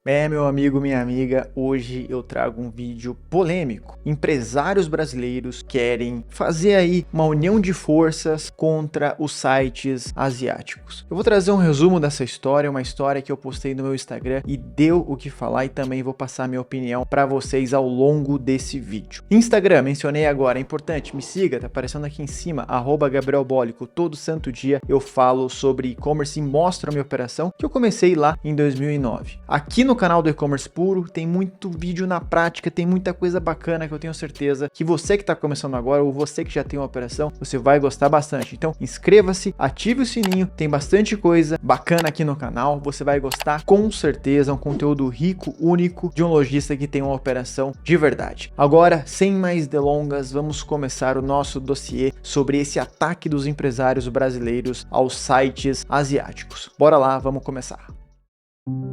Meu amigo, minha amiga, hoje eu trago um vídeo polêmico. Empresários brasileiros querem fazer aí uma união de forças contra os sites asiáticos. Eu vou trazer um resumo dessa história, uma história que eu postei no meu Instagram e deu o que falar, e também vou passar minha opinião para vocês ao longo desse vídeo. Instagram, mencionei agora, é importante, me siga, tá aparecendo aqui em cima, @GabrielBolico. Todo santo dia eu falo sobre e-commerce e mostro a minha operação que eu comecei lá em 2009. Aqui no canal do E-Commerce Puro tem muito vídeo na prática, tem muita coisa bacana que eu tenho certeza que você que está começando agora ou você que já tem uma operação, você vai gostar bastante. Então inscreva-se, ative o sininho, tem bastante coisa bacana aqui no canal, você vai gostar com certeza, um conteúdo rico, único de um lojista que tem uma operação de verdade. Agora, sem mais delongas, vamos começar o nosso dossiê sobre esse ataque dos empresários brasileiros aos sites asiáticos. Bora lá, vamos começar.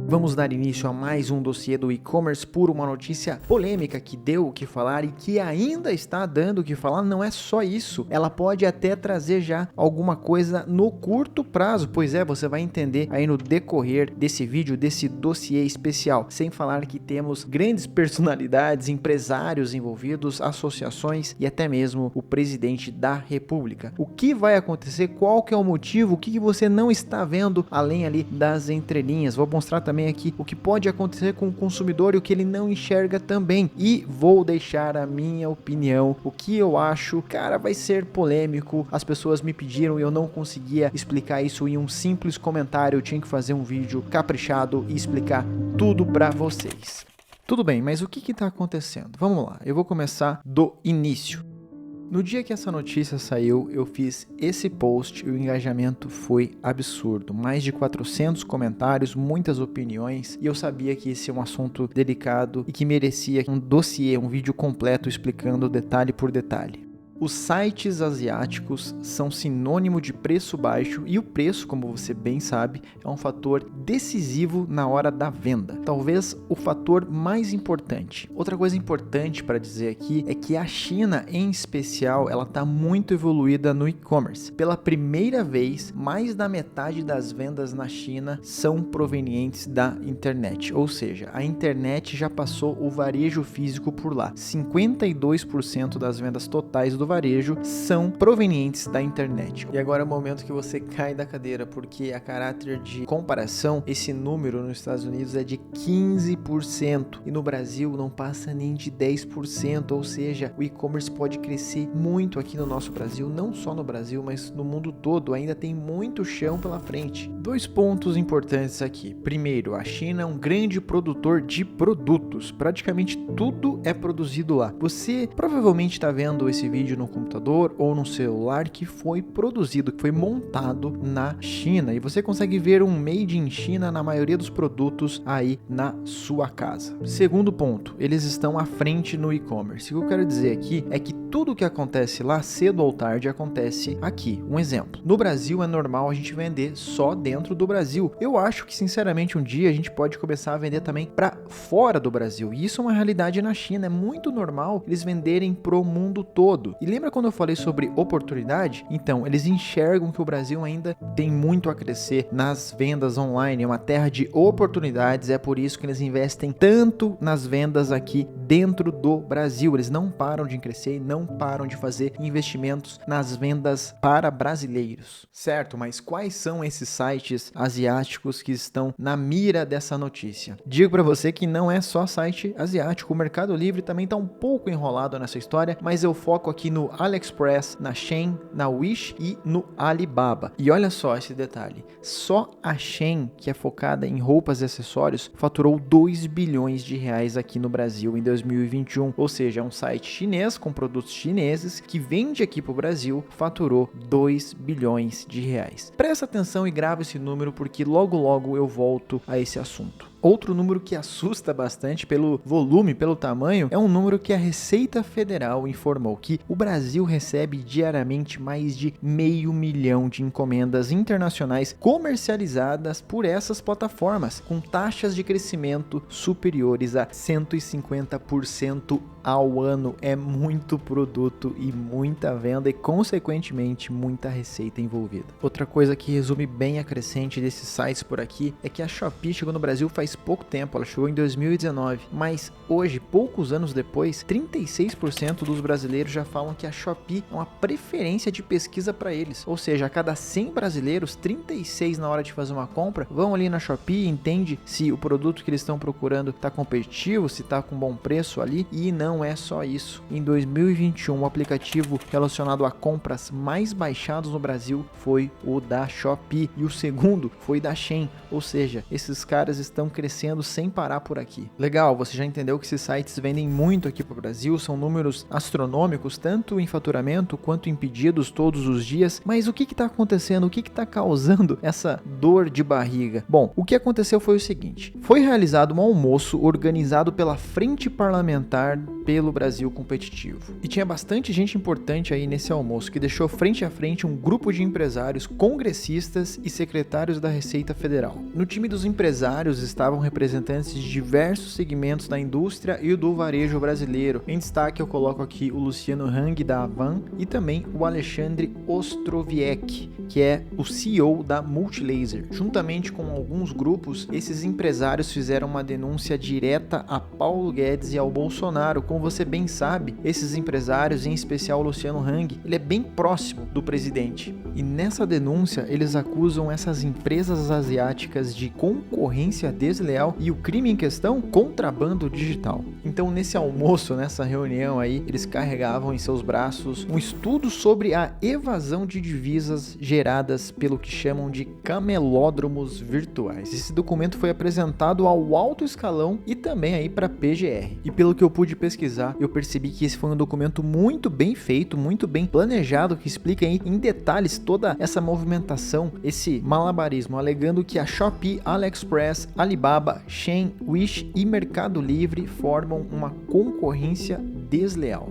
Vamos dar início a mais um dossiê do E-Commerce Puro, uma notícia polêmica que deu o que falar e que ainda está dando o que falar. Não é só isso, ela pode até trazer já alguma coisa no curto prazo, pois é, você vai entender aí no decorrer desse vídeo, desse dossiê especial, sem falar que temos grandes personalidades, empresários envolvidos, associações e até mesmo o presidente da República. O que vai acontecer, qual que é o motivo, o que você não está vendo além ali das entrelinhas. Vou mostrar também aqui o que pode acontecer com o consumidor e o que ele não enxerga também, e vou deixar a minha opinião, o que eu acho. Cara, vai ser polêmico, as pessoas me pediram e eu não conseguia explicar isso em um simples comentário, eu tinha que fazer um vídeo caprichado e explicar tudo para vocês. Tudo bem, mas o que está acontecendo? Vamos lá, eu vou começar do início. No dia que essa notícia saiu, eu fiz esse post e o engajamento foi absurdo. Mais de 400 comentários, muitas opiniões, e eu sabia que esse é um assunto delicado e que merecia um dossiê, um vídeo completo explicando detalhe por detalhe. Os sites asiáticos são sinônimo de preço baixo, e o preço, como você bem sabe, é um fator decisivo na hora da venda. Talvez o fator mais importante. Outra coisa importante para dizer aqui é que a China, em especial, ela está muito evoluída no e-commerce. Pela primeira vez, mais da metade das vendas na China são provenientes da internet. Ou seja, a internet já passou o varejo físico por lá. 52% das vendas totais do varejo são provenientes da internet. E agora é o momento que você cai da cadeira, porque a caráter de comparação, esse número nos Estados Unidos é de 15% e no Brasil não passa nem de 10%, ou seja, o e-commerce pode crescer muito aqui no nosso Brasil, não só no Brasil, mas no mundo todo. Ainda tem muito chão pela frente. Dois pontos importantes aqui. Primeiro, a China é um grande produtor de produtos, praticamente tudo é produzido lá. Você provavelmente está vendo esse vídeo no computador ou no celular que foi produzido, que foi montado na China, e você consegue ver um Made in China na maioria dos produtos aí na sua casa. Segundo ponto, eles estão à frente no e-commerce. O que eu quero dizer aqui é que tudo que acontece lá, cedo ou tarde, acontece aqui. Um exemplo, no Brasil é normal a gente vender só dentro do Brasil. Eu acho que, sinceramente, um dia a gente pode começar a vender também para fora do Brasil, e isso é uma realidade na China. É muito normal eles venderem pro mundo todo. E lembra quando eu falei sobre oportunidade? Então, eles enxergam que o Brasil ainda tem muito a crescer nas vendas online, é uma terra de oportunidades, é por isso que eles investem tanto nas vendas aqui dentro do Brasil. Eles não param de crescer e não param de fazer investimentos nas vendas para brasileiros, certo? Mas quais são esses sites asiáticos que estão na mira dessa notícia? Digo para você que não é só site asiático, o Mercado Livre também está um pouco enrolado nessa história, mas eu foco aqui no AliExpress, na Shein, na Wish e no Alibaba. E olha só esse detalhe, só a Shein, que é focada em roupas e acessórios, faturou 2 bilhões de reais aqui no Brasil em 2021, ou seja, é um site chinês com produtos chineses que vende aqui para o Brasil, faturou 2 bilhões de reais. Presta atenção e grava esse número, porque logo logo eu volto a esse assunto. Outro número que assusta bastante pelo volume, pelo tamanho, é um número que a Receita Federal informou que o Brasil recebe diariamente mais de 500 mil de encomendas internacionais comercializadas por essas plataformas, com taxas de crescimento superiores a 150% ao ano. É muito produto e muita venda e, consequentemente, muita receita envolvida. Outra coisa que resume bem a crescente desses sites por aqui é que a Shopee chegou no Brasil faz pouco tempo, ela chegou em 2019, mas hoje, poucos anos depois, 36% dos brasileiros já falam que a Shopee é uma preferência de pesquisa para eles. Ou seja, a cada 100 brasileiros, 36 na hora de fazer uma compra, vão ali na Shopee e entende se o produto que eles estão procurando está competitivo, se está com bom preço ali. E não é só isso. Em 2021, o aplicativo relacionado a compras mais baixados no Brasil foi o da Shopee e o segundo foi da Shein. Ou seja, esses caras estão crescendo sem parar por aqui. Legal, você já entendeu que esses sites vendem muito aqui para o Brasil, são números astronômicos, tanto em faturamento quanto em pedidos todos os dias, mas o que está acontecendo? O que está causando essa dor de barriga? Bom, o que aconteceu foi o seguinte, foi realizado um almoço organizado pela Frente Parlamentar pelo Brasil Competitivo. E tinha bastante gente importante aí nesse almoço, que deixou frente a frente um grupo de empresários, congressistas e secretários da Receita Federal. No time dos empresários estavam representantes de diversos segmentos da indústria e do varejo brasileiro. Em destaque eu coloco aqui o Luciano Hang da Avan e também o Alexandre Ostrowiecki, que é o CEO da Multilaser. Juntamente com alguns grupos, esses empresários fizeram uma denúncia direta a Paulo Guedes e ao Bolsonaro. Como você bem sabe, esses empresários, em especial o Luciano Hang, ele é bem próximo do presidente. E nessa denúncia, eles acusam essas empresas asiáticas de concorrência desleal e o crime em questão, contrabando digital. Então, nesse almoço, nessa reunião aí, eles carregavam em seus braços um estudo sobre a evasão de divisas geradas pelo que chamam de camelódromos virtuais. Esse documento foi apresentado ao alto escalão e também aí para a PGR. E pelo que eu pude pesquisar, eu percebi que esse foi um documento muito bem feito, muito bem planejado, que explica aí em detalhes toda essa movimentação, esse malabarismo, alegando que a Shopee, AliExpress, Alibaba, Shein, Wish e Mercado Livre formam uma concorrência desleal.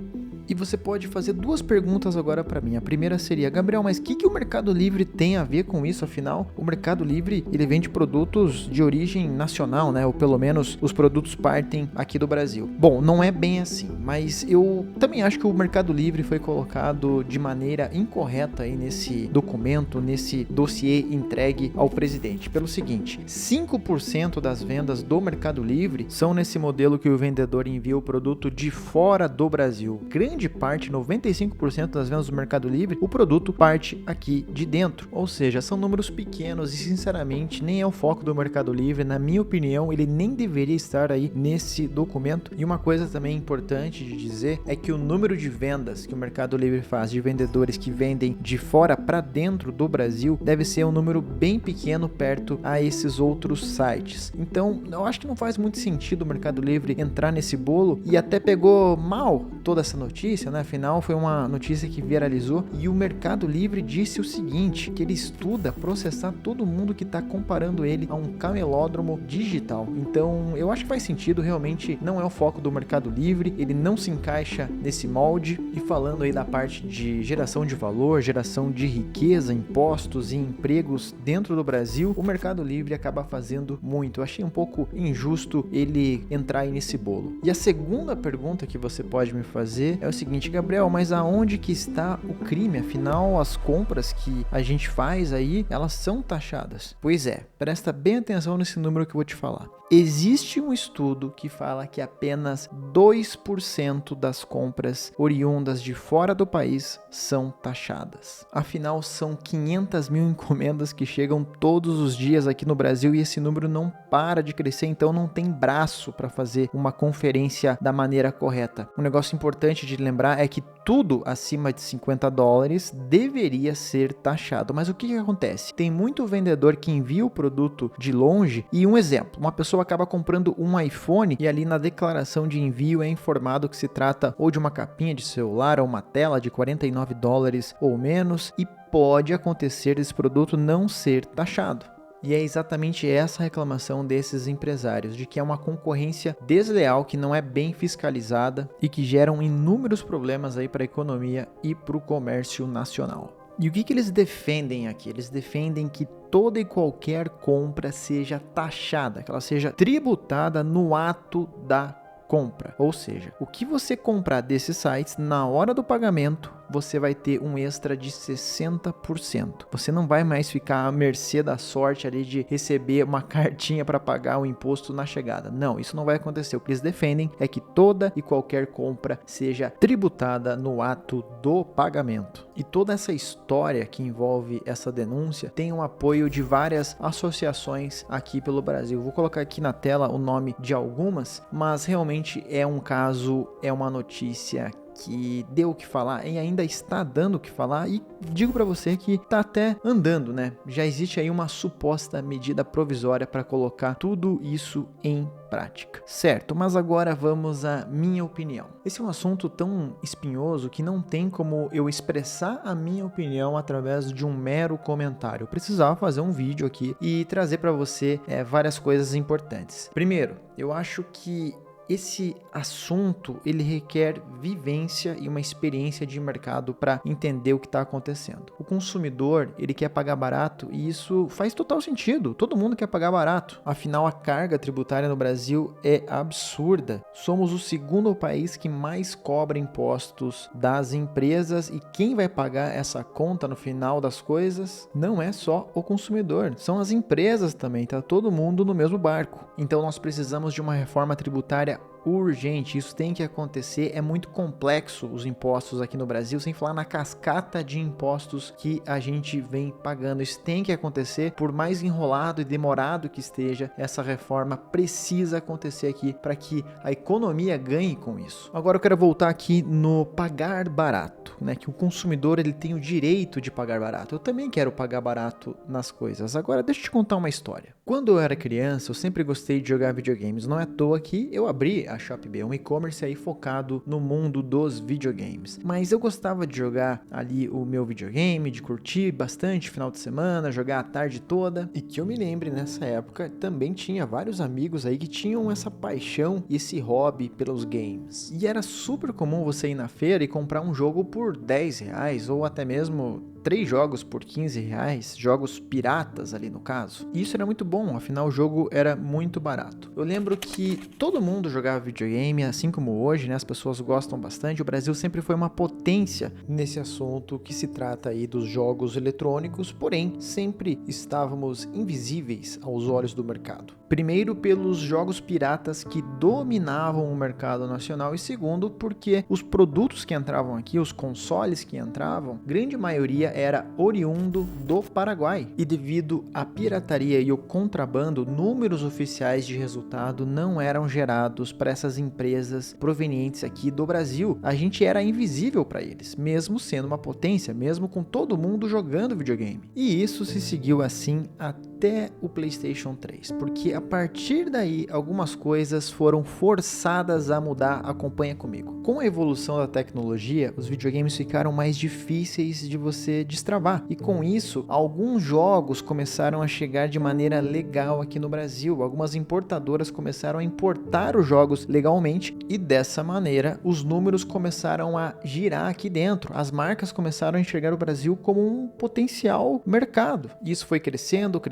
E você pode fazer duas perguntas agora para mim. A primeira seria, Gabriel, mas o que o Mercado Livre tem a ver com isso? Afinal, o Mercado Livre, ele vende produtos de origem nacional, né? Ou pelo menos os produtos partem aqui do Brasil. Bom, não é bem assim, mas eu também acho que o Mercado Livre foi colocado de maneira incorreta aí nesse documento, nesse dossiê entregue ao presidente. Pelo seguinte, 5% das vendas do Mercado Livre são nesse modelo que o vendedor envia o produto de fora do Brasil. Grande parte, 95% das vendas do Mercado Livre, o produto parte aqui de dentro. Ou seja, são números pequenos e, sinceramente, nem é o foco do Mercado Livre. Na minha opinião, ele nem deveria estar aí nesse documento. E uma coisa também importante de dizer é que o número de vendas que o Mercado Livre faz de vendedores que vendem de fora para dentro do Brasil deve ser um número bem pequeno perto a esses outros sites. Então, eu acho que não faz muito sentido o Mercado Livre entrar nesse bolo, e até pegou mal toda essa notícia, né? Afinal, foi uma notícia que viralizou e o Mercado Livre disse o seguinte, que ele estuda processar todo mundo que está comparando ele a um camelódromo digital. Então, eu acho que faz sentido, realmente não é o foco do Mercado Livre, ele não se encaixa nesse molde. E falando aí da parte de geração de valor, geração de riqueza, impostos e empregos dentro do Brasil, o Mercado Livre acaba fazendo muito. Eu achei um pouco injusto ele entrar aí nesse bolo. E a segunda pergunta que você pode me fazer é o seguinte, Gabriel, mas aonde que está o crime? Afinal, as compras que a gente faz aí, elas são taxadas. Pois é, presta bem atenção nesse número que eu vou te falar. Existe um estudo que fala que apenas 2% das compras oriundas de fora do país são taxadas. Afinal, são 500 mil encomendas que chegam todos os dias aqui no Brasil e esse número não para de crescer, então não tem braço para fazer uma conferência da maneira correta. Um negócio importante de lembrar é que tudo acima de $50 deveria ser taxado. Mas o que acontece? Tem muito vendedor que envia o produto de longe e um exemplo, uma pessoa acaba comprando um iPhone e ali na declaração de envio é informado que se trata ou de uma capinha de celular ou uma tela de $49 ou menos e pode acontecer esse produto não ser taxado. E é exatamente essa reclamação desses empresários, de que é uma concorrência desleal, que não é bem fiscalizada e que geram inúmeros problemas aí para a economia e para o comércio nacional. E o que eles defendem aqui? Eles defendem que toda e qualquer compra seja taxada, que ela seja tributada no ato da compra. Ou seja, o que você comprar desses sites, na hora do pagamento, você vai ter um extra de 60%. Você não vai mais ficar à mercê da sorte ali de receber uma cartinha para pagar o imposto na chegada. Não, isso não vai acontecer. O que eles defendem é que toda e qualquer compra seja tributada no ato do pagamento. E toda essa história que envolve essa denúncia tem o apoio de várias associações aqui pelo Brasil. Vou colocar aqui na tela o nome de algumas, mas realmente é um caso, é uma notícia que deu o que falar e ainda está dando o que falar, e digo para você que tá até andando, né? Já existe aí uma suposta medida provisória para colocar tudo isso em prática. Certo, mas agora vamos à minha opinião. Esse é um assunto tão espinhoso que não tem como eu expressar a minha opinião através de um mero comentário. Eu precisava fazer um vídeo aqui e trazer para você várias coisas importantes. Primeiro, eu acho que esse assunto ele requer vivência e uma experiência de mercado para entender o que está acontecendo. O consumidor ele quer pagar barato e isso faz total sentido. Todo mundo quer pagar barato. Afinal, a carga tributária no Brasil é absurda. Somos o segundo país que mais cobra impostos das empresas e quem vai pagar essa conta no final das coisas não é só o consumidor, são as empresas também. Tá todo mundo no mesmo barco. Então nós precisamos de uma reforma tributária urgente, isso tem que acontecer. É muito complexo os impostos aqui no Brasil, sem falar na cascata de impostos que a gente vem pagando. Isso tem que acontecer, por mais enrolado e demorado que esteja, essa reforma precisa acontecer aqui para que a economia ganhe com isso. Agora eu quero voltar aqui no pagar barato, né? Que o consumidor ele tem o direito de pagar barato. Eu também quero pagar barato nas coisas. Agora deixa eu te contar uma história. Quando eu era criança, eu sempre gostei de jogar videogames. Não é à toa que eu abri a Shopee, um e-commerce aí focado no mundo dos videogames. Mas eu gostava de jogar ali o meu videogame, de curtir bastante final de semana, jogar a tarde toda. E que eu me lembre, nessa época, também tinha vários amigos aí que tinham essa paixão e esse hobby pelos games. E era super comum você ir na feira e comprar um jogo por R$10 ou até mesmo 3 jogos por R$15, jogos piratas ali no caso. E isso era muito bom, afinal o jogo era muito barato. Eu lembro que todo mundo jogava videogame, assim como hoje, né? As pessoas gostam bastante. O Brasil sempre foi uma potência nesse assunto que se trata aí dos jogos eletrônicos, porém sempre estávamos invisíveis aos olhos do mercado. Primeiro, pelos jogos piratas que dominavam o mercado nacional, e segundo, porque os produtos que entravam aqui, os consoles que entravam, grande maioria era oriundo do Paraguai. E devido à pirataria e o contrabando, números oficiais de resultado não eram gerados para essas empresas provenientes aqui do Brasil. A gente era invisível para eles, mesmo sendo uma potência, mesmo com todo mundo jogando videogame. E isso se seguiu assim até o PlayStation 3, porque a partir daí algumas coisas foram forçadas a mudar. Acompanha comigo. Com a evolução da tecnologia, os videogames ficaram mais difíceis de você destravar, e com isso alguns jogos começaram a chegar de maneira legal aqui no Brasil. Algumas importadoras começaram a importar os jogos legalmente e dessa maneira os números começaram a girar aqui dentro. As marcas começaram a enxergar o Brasil como um potencial mercado. Isso foi crescendo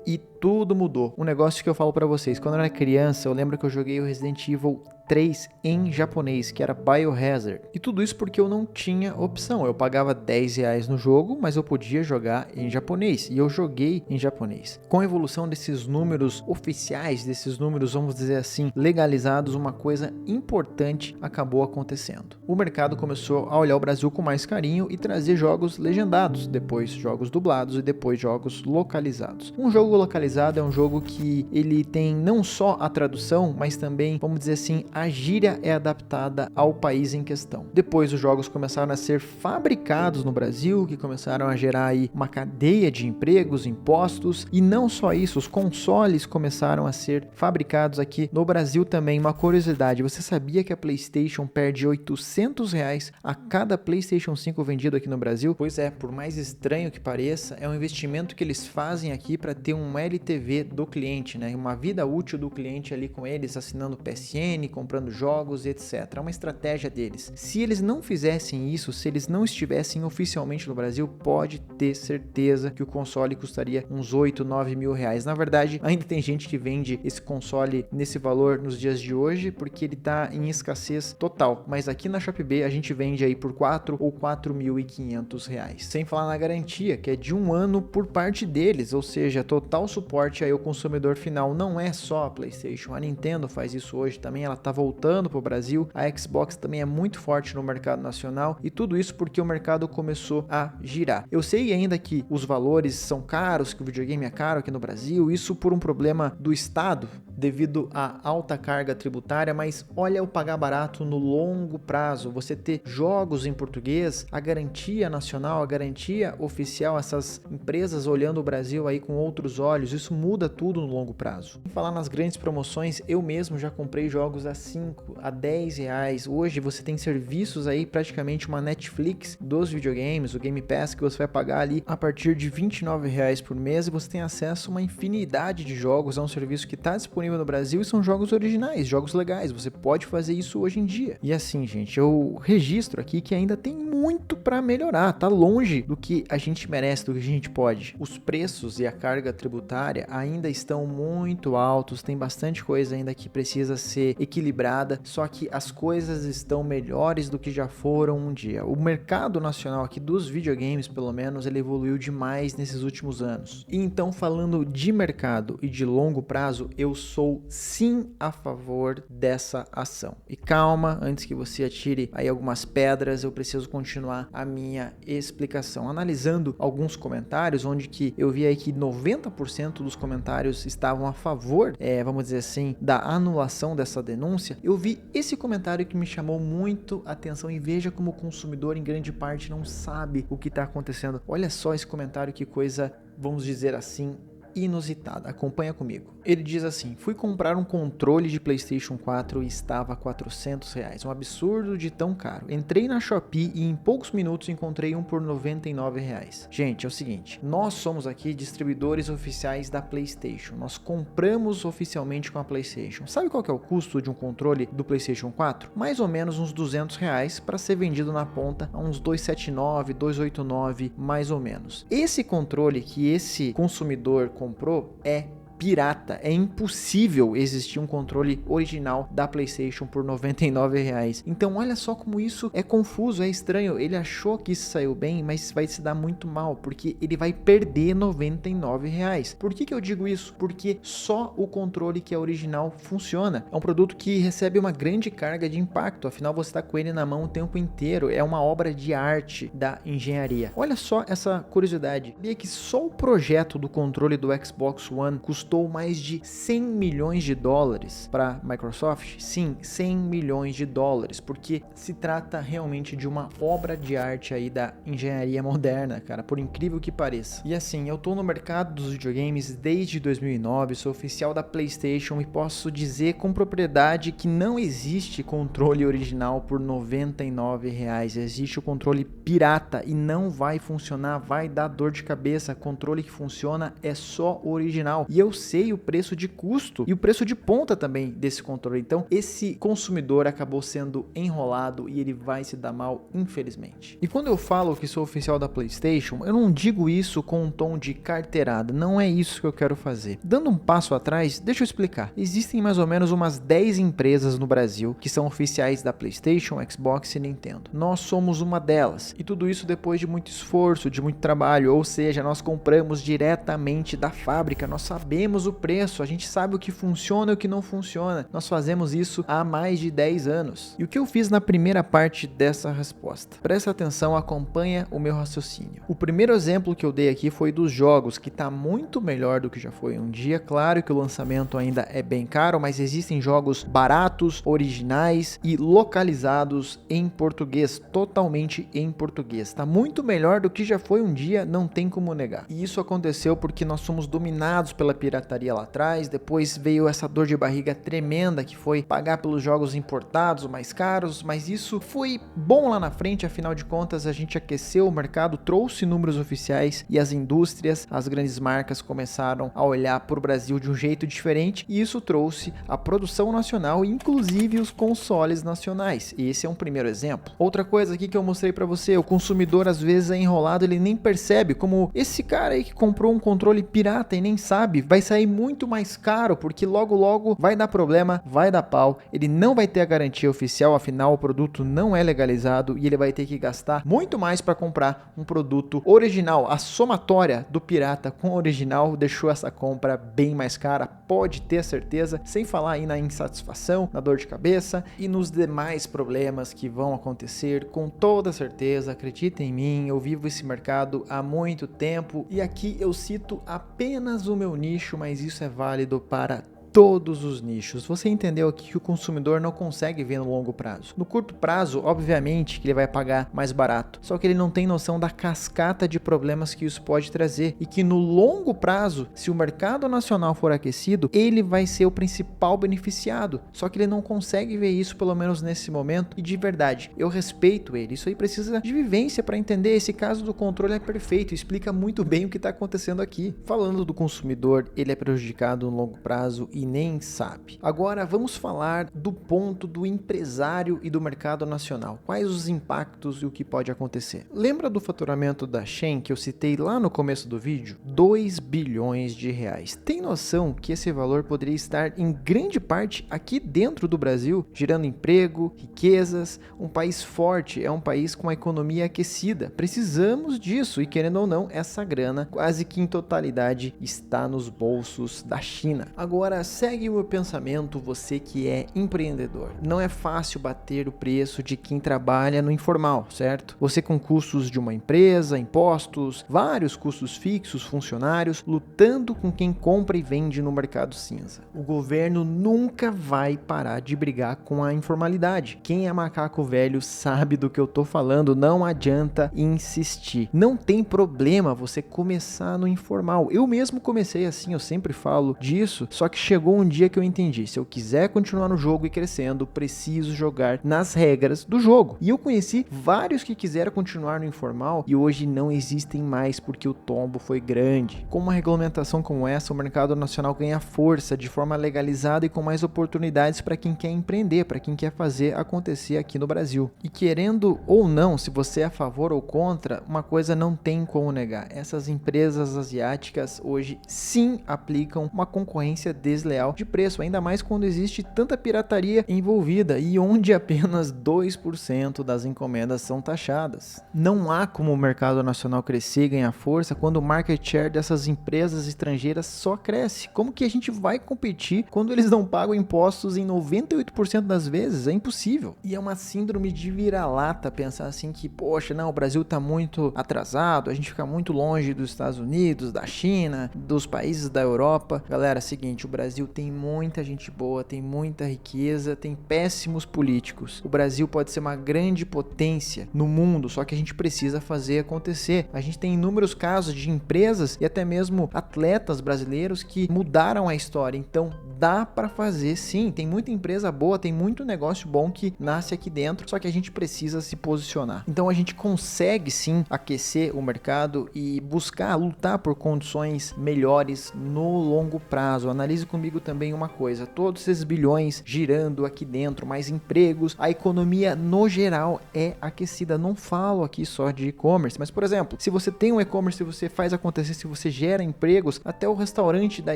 e tudo mudou. Um negócio que eu falo pra vocês, quando eu era criança, eu lembro que eu joguei o Resident Evil 3 em japonês, que era Biohazard. E tudo isso porque eu não tinha opção. Eu pagava R$10 no jogo, mas eu podia jogar em japonês. E eu joguei em japonês. Com a evolução desses números oficiais, desses números, vamos dizer assim, legalizados, uma coisa importante acabou acontecendo. O mercado começou a olhar o Brasil com mais carinho e trazer jogos legendados, depois jogos dublados e depois jogos localizados. Um jogo localizado é um jogo que ele tem não só a tradução, mas também, vamos dizer assim, a gíria é adaptada ao país em questão. Depois os jogos começaram a ser fabricados no Brasil, que começaram a gerar aí uma cadeia de empregos, impostos, e não só isso, os consoles começaram a ser fabricados aqui no Brasil também. Uma curiosidade, você sabia que a PlayStation perde R$800 a cada PlayStation 5 vendido aqui no Brasil? Pois é, por mais estranho que pareça, é um investimento que eles fazem aqui para ter um LTV do cliente, né? Uma vida útil do cliente ali com eles, assinando PSN, comprando comprando jogos e etc. É uma estratégia deles. Se eles não fizessem isso, se eles não estivessem oficialmente no Brasil, pode ter certeza que o console custaria uns 8, 9 mil reais. Na verdade, ainda tem gente que vende esse console nesse valor nos dias de hoje, porque ele tá em escassez total. Mas aqui na Shopee a gente vende aí por 4 ou 4.500 reais. Sem falar na garantia, que é de 1 ano por parte deles, ou seja, total suporte aí ao consumidor final. Não é só a PlayStation, a Nintendo faz isso hoje também, ela tá voltando pro Brasil, a Xbox também é muito forte no mercado nacional, e tudo isso porque o mercado começou a girar. Eu sei ainda que os valores são caros, que o videogame é caro aqui no Brasil, isso por um problema do Estado, devido à alta carga tributária, mas olha o pagar barato no longo prazo, você ter jogos em português, a garantia nacional, a garantia oficial, essas empresas olhando o Brasil aí com outros olhos, isso muda tudo no longo prazo. Sem falar nas grandes promoções, eu mesmo já comprei jogos a 5, a 10 reais, hoje você tem serviços aí, praticamente uma Netflix dos videogames, o Game Pass, que você vai pagar ali a partir de 29 reais por mês, e você tem acesso a uma infinidade de jogos, é um serviço que está disponível no Brasil e são jogos originais, jogos legais, você pode fazer isso hoje em dia. E assim, gente, eu registro aqui que ainda tem muito para melhorar, tá longe do que a gente merece, do que a gente pode. Os preços e a carga tributária ainda estão muito altos, tem bastante coisa ainda que precisa ser equilibrada, só que as coisas estão melhores do que já foram um dia. O mercado nacional aqui dos videogames, pelo menos, ele evoluiu demais nesses últimos anos. E então, falando de mercado e de longo prazo, eu sou sim a favor dessa ação. E calma, antes que você atire aí algumas pedras, eu preciso continuar a minha explicação. Analisando alguns comentários, onde que eu vi aí que 90% dos comentários estavam a favor, vamos dizer assim, da anulação dessa denúncia, eu vi esse comentário que me chamou muito a atenção, e veja como o consumidor em grande parte não sabe o que está acontecendo. Olha só esse comentário, que coisa, vamos dizer assim, inusitada. Acompanha comigo. Ele diz assim: fui comprar um controle de PlayStation 4 e estava a 400 reais. Um absurdo de tão caro. Entrei na Shopee e em poucos minutos encontrei um por 99 reais. Gente, é o seguinte, nós somos aqui distribuidores oficiais da PlayStation. Nós compramos oficialmente com a PlayStation. Sabe qual que é o custo de um controle do PlayStation 4? Mais ou menos uns 200 reais para ser vendido na ponta a uns 279, 289, mais ou menos. Esse controle que esse consumidor comprou é pirata, é impossível existir um controle original da PlayStation por 99 reais. Então olha só como isso é confuso, é estranho. Ele achou que isso saiu bem, mas vai se dar muito mal, porque ele vai perder 99 reais. Por que eu digo isso? Porque só o controle que é original funciona. É um produto que recebe uma grande carga de impacto, afinal você está com ele na mão o tempo inteiro, é uma obra de arte da engenharia. Olha só essa curiosidade, sabia que só o projeto do controle do Xbox One custou mais de 100 milhões de dólares para a Microsoft? Sim, 100 milhões de dólares, porque se trata realmente de uma obra de arte aí da engenharia moderna, cara, por incrível que pareça. E assim, eu tô no mercado dos videogames desde 2009, sou oficial da PlayStation e posso dizer com propriedade que não existe controle original por 99 reais, existe o controle pirata e não vai funcionar, vai dar dor de cabeça. Controle que funciona é só original, e eu sei o preço de custo e o preço de ponta também desse controle. Então esse consumidor acabou sendo enrolado e ele vai se dar mal, infelizmente. E quando eu falo que sou oficial da PlayStation, eu não digo isso com um tom de carteirada, não é isso que eu quero fazer. Dando um passo atrás, deixa eu explicar. Existem mais ou menos umas 10 empresas no Brasil que são oficiais da PlayStation, Xbox e Nintendo. Nós somos uma delas, e tudo isso depois de muito esforço, de muito trabalho, ou seja, nós compramos diretamente da fábrica, nós sabemos o preço, a gente sabe o que funciona e o que não funciona. Nós fazemos isso há mais de 10 anos. E o que eu fiz na primeira parte dessa resposta? Presta atenção, acompanha o meu raciocínio. O primeiro exemplo que eu dei aqui foi dos jogos, que está muito melhor do que já foi um dia. Claro que o lançamento ainda é bem caro, mas existem jogos baratos, originais e localizados em português, totalmente em português. Está muito melhor do que já foi um dia, não tem como negar. E isso aconteceu porque nós somos dominados pela pirataria pirataria lá atrás, depois veio essa dor de barriga tremenda que foi pagar pelos jogos importados mais caros, mas isso foi bom lá na frente, afinal de contas a gente aqueceu o mercado, trouxe números oficiais e as indústrias, as grandes marcas começaram a olhar para o Brasil de um jeito diferente e isso trouxe a produção nacional, inclusive os consoles nacionais. E esse é um primeiro exemplo. Outra coisa aqui que eu mostrei para você, o consumidor às vezes é enrolado, ele nem percebe, como esse cara aí que comprou um controle pirata e nem sabe, vai sair muito mais caro, porque logo vai dar problema, vai dar pau, ele não vai ter a garantia oficial, afinal o produto não é legalizado e ele vai ter que gastar muito mais para comprar um produto original. A somatória do pirata com o original deixou essa compra bem mais cara, pode ter certeza, sem falar aí na insatisfação, na dor de cabeça e nos demais problemas que vão acontecer, com toda certeza, acredita em mim, eu vivo esse mercado há muito tempo e aqui eu cito apenas o meu nicho, mas isso é válido para todos os nichos. Você entendeu aqui que o consumidor não consegue ver no longo prazo. No curto prazo, obviamente que ele vai pagar mais barato, só que ele não tem noção da cascata de problemas que isso pode trazer e que no longo prazo, se o mercado nacional for aquecido, ele vai ser o principal beneficiado, só que ele não consegue ver isso, pelo menos nesse momento, e de verdade, eu respeito ele, isso aí precisa de vivência para entender. Esse caso do controle é perfeito, explica muito bem o que está acontecendo aqui. Falando do consumidor, ele é prejudicado no longo prazo e nem sabe. Agora vamos falar do ponto do empresário e do mercado nacional. Quais os impactos e o que pode acontecer? Lembra do faturamento da Shein que eu citei lá no começo do vídeo? 2 bilhões de reais. Tem noção que esse valor poderia estar em grande parte aqui dentro do Brasil, gerando emprego, riquezas, um país forte, é um país com a economia aquecida. Precisamos disso e, querendo ou não, essa grana quase que em totalidade está nos bolsos da China. Agora, segue o meu pensamento, você que é empreendedor. Não é fácil bater o preço de quem trabalha no informal, certo? Você com custos de uma empresa, impostos, vários custos fixos, funcionários, lutando com quem compra e vende no mercado cinza. O governo nunca vai parar de brigar com a informalidade. Quem é macaco velho sabe do que eu tô falando, não adianta insistir. Não tem problema você começar no informal. Eu mesmo comecei assim, eu sempre falo disso, só que chegou um dia que eu entendi, se eu quiser continuar no jogo e crescendo, preciso jogar nas regras do jogo. E eu conheci vários que quiseram continuar no informal e hoje não existem mais porque o tombo foi grande. Com uma regulamentação como essa, o mercado nacional ganha força de forma legalizada e com mais oportunidades para quem quer empreender, para quem quer fazer acontecer aqui no Brasil. E querendo ou não, se você é a favor ou contra, uma coisa não tem como negar. Essas empresas asiáticas hoje sim aplicam uma concorrência desleal de preço, ainda mais quando existe tanta pirataria envolvida e onde apenas 2% das encomendas são taxadas. Não há como o mercado nacional crescer e ganhar força quando o market share dessas empresas estrangeiras só cresce. Como que a gente vai competir quando eles não pagam impostos em 98% das vezes? É impossível. E é uma síndrome de vira-lata pensar assim que, poxa, não, o Brasil tá muito atrasado, a gente fica muito longe dos Estados Unidos, da China, dos países da Europa. Galera, é o seguinte, o Brasil tem muita gente boa, tem muita riqueza, tem péssimos políticos. O Brasil pode ser uma grande potência no mundo, só que a gente precisa fazer acontecer. A gente tem inúmeros casos de empresas e até mesmo atletas brasileiros que mudaram a história, então dá para fazer sim. Tem muita empresa boa, tem muito negócio bom que nasce aqui dentro, só que a gente precisa se posicionar. Então a gente consegue sim aquecer o mercado e buscar, lutar por condições melhores no longo prazo. Analise comigo também uma coisa, todos esses bilhões girando aqui dentro, mais empregos, a economia no geral é aquecida. Não falo aqui só de e-commerce, mas por exemplo, se você tem um e-commerce, se você faz acontecer, se você gera empregos, até o restaurante da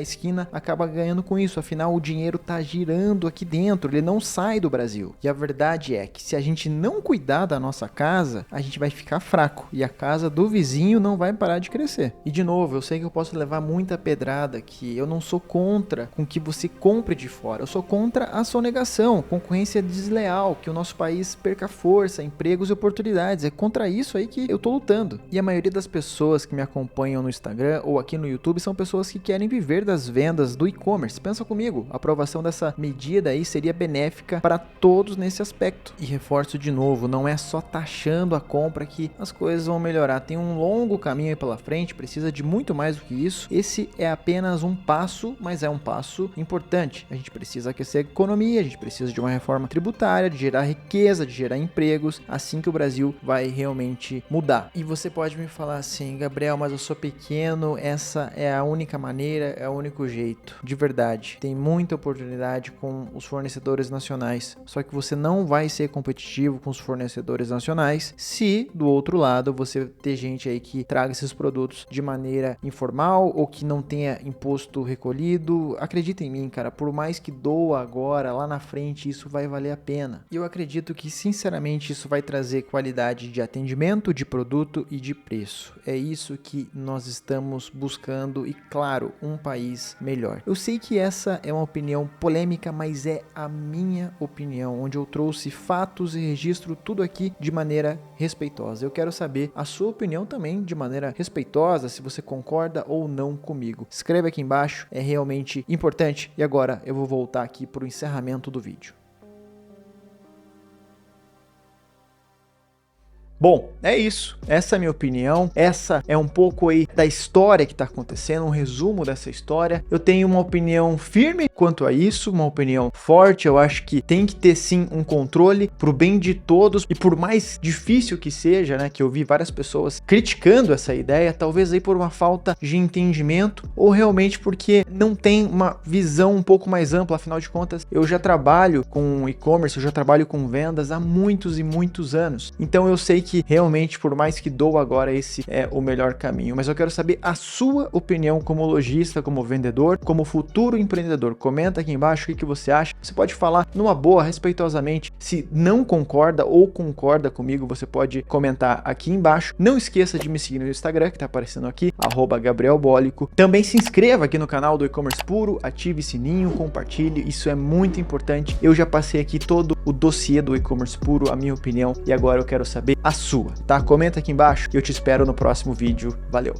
esquina acaba ganhando com isso, afinal o dinheiro tá girando aqui dentro, ele não sai do Brasil. E a verdade é que se a gente não cuidar da nossa casa, a gente vai ficar fraco e a casa do vizinho não vai parar de crescer. E de novo, eu sei que eu posso levar muita pedrada, que eu não sou contra com que você compre de fora. Eu sou contra a sonegação, concorrência desleal, que o nosso país perca força, empregos e oportunidades. É contra isso aí que eu tô lutando. E a maioria das pessoas que me acompanham no Instagram ou aqui no YouTube são pessoas que querem viver das vendas do e-commerce. Pensa comigo, a aprovação dessa medida aí seria benéfica para todos nesse aspecto. E reforço de novo, não é só taxando a compra que as coisas vão melhorar. Tem um longo caminho aí pela frente, precisa de muito mais do que isso. Esse é apenas um passo, mas é um passo importante. A gente precisa aquecer a economia, a gente precisa de uma reforma tributária, de gerar riqueza, de gerar empregos, assim que o Brasil vai realmente mudar. E você pode me falar assim, Gabriel, mas eu sou pequeno, essa é a única maneira, é o único jeito. De verdade, tem muita oportunidade com os fornecedores nacionais, só que você não vai ser competitivo com os fornecedores nacionais se do outro lado você ter gente aí que traga esses produtos de maneira informal ou que não tenha imposto recolhido. Acredita em mim, cara, por mais que doa agora, lá na frente isso vai valer a pena. E eu acredito que sinceramente isso vai trazer qualidade de atendimento, de produto e de preço. É isso que nós estamos buscando e, claro, um país melhor. Eu sei que essa é uma opinião polêmica, mas é a minha opinião, onde eu trouxe fatos e registro tudo aqui de maneira respeitosa. Eu quero saber a sua opinião também de maneira respeitosa, se você concorda ou não comigo. Escreve aqui embaixo, é realmente importante. E agora eu vou voltar aqui para o encerramento do vídeo. Bom, é isso. Essa é a minha opinião. Essa é um pouco aí da história que está acontecendo, um resumo dessa história. Eu tenho uma opinião firme quanto a isso, uma opinião forte. Eu acho que tem que ter sim um controle pro bem de todos. E por mais difícil que seja, né, que eu vi várias pessoas criticando essa ideia, talvez aí por uma falta de entendimento ou realmente porque não tem uma visão um pouco mais ampla. Afinal de contas, eu já trabalho com e-commerce, eu já trabalho com vendas há muitos e muitos anos. Então eu sei que realmente, por mais que dou agora, esse é o melhor caminho. Mas eu quero saber a sua opinião como lojista, como vendedor, como futuro empreendedor. Comenta aqui embaixo o que você acha. Você pode falar numa boa, respeitosamente. Se não concorda ou concorda comigo, você pode comentar aqui embaixo. Não esqueça de me seguir no Instagram, que está aparecendo aqui, @GabrielBolico. Também se inscreva aqui no canal do E-Commerce Puro, ative o sininho, compartilhe, isso é muito importante. Eu já passei aqui todo o dossiê do E-Commerce Puro, a minha opinião, e agora eu quero saber a sua, tá? Comenta aqui embaixo e eu te espero no próximo vídeo. Valeu!